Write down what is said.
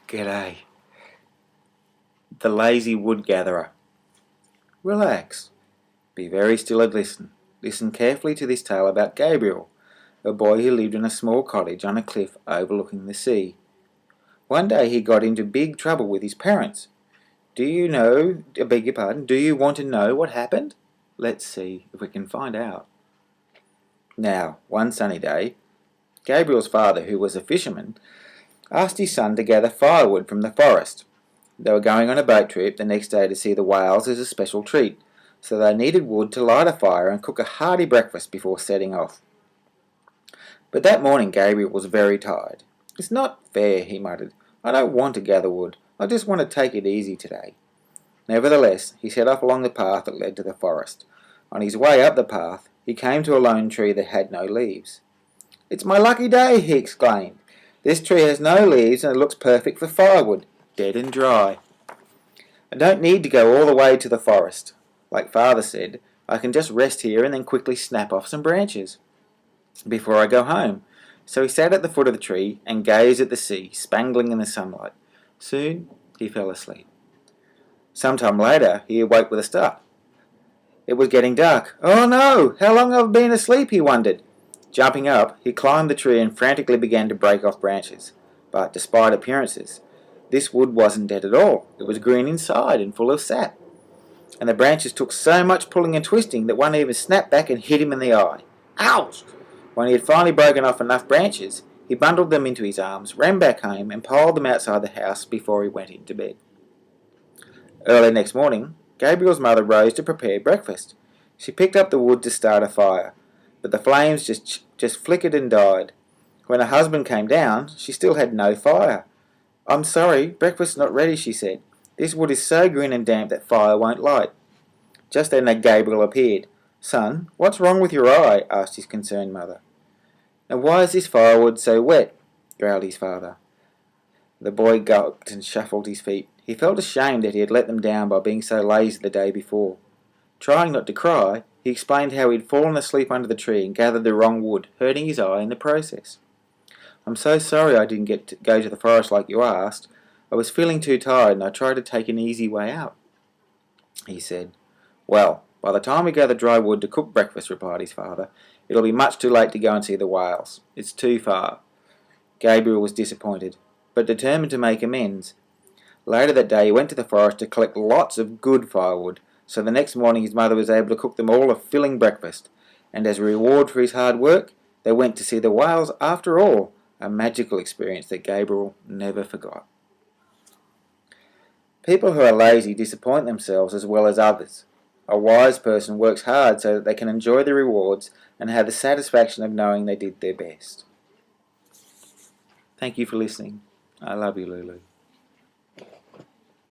G'day. The lazy wood gatherer. Relax. Be very still and listen. Listen carefully to this tale about Gabriel, a boy who lived in a small cottage on a cliff overlooking the sea. One day he got into big trouble with his parents. Do you want to know what happened? Let's see if we can find out. Now, one sunny day, Gabriel's father, who was a fisherman, asked his son to gather firewood from the forest. They were going on a boat trip the next day to see the whales as a special treat, so they needed wood to light a fire and cook a hearty breakfast before setting off. But that morning Gabriel was very tired. "It's not fair," he muttered. "I don't want to gather wood. I just want to take it easy today." Nevertheless, he set off along the path that led to the forest. On his way up the path, he came to a lone tree that had no leaves. "It's my lucky day," he exclaimed. "This tree has no leaves and it looks perfect for firewood, dead and dry. I don't need to go all the way to the forest. Like Father said, I can just rest here and then quickly snap off some branches before I go home." So he sat at the foot of the tree and gazed at the sea, spangling in the sunlight. Soon he fell asleep. Some time later he awoke with a start. It was getting dark. "Oh no! How long have I been asleep?" he wondered. Jumping up, he climbed the tree and frantically began to break off branches. But despite appearances, this wood wasn't dead at all. It was green inside and full of sap. And the branches took so much pulling and twisting that one even snapped back and hit him in the eye. Ouch! When he had finally broken off enough branches, he bundled them into his arms, ran back home and piled them outside the house before he went into bed. Early next morning, Gabriel's mother rose to prepare breakfast. She picked up the wood to start a fire, but the flames just flickered and died. When her husband came down, she still had no fire. "I'm sorry, breakfast's not ready," she said. "This wood is so green and damp that fire won't light." Just then Gabriel appeared. "Son, what's wrong with your eye?" asked his concerned mother. "And why is this firewood so wet?" growled his father. The boy gulped and shuffled his feet. He felt ashamed that he had let them down by being so lazy the day before. Trying not to cry, he explained how he had fallen asleep under the tree and gathered the wrong wood, hurting his eye in the process. "I'm so sorry I didn't get to go to the forest like you asked. I was feeling too tired and I tried to take an easy way out," he said. "Well, by the time we gather dry wood to cook breakfast," replied his father, "it'll be much too late to go and see the whales. It's too far." Gabriel was disappointed, but determined to make amends. Later that day he went to the forest to collect lots of good firewood, so the next morning his mother was able to cook them all a filling breakfast, and as a reward for his hard work, they went to see the whales after all, a magical experience that Gabriel never forgot. People who are lazy disappoint themselves as well as others. A wise person works hard so that they can enjoy the rewards and have the satisfaction of knowing they did their best. Thank you for listening. I love you, LouLou.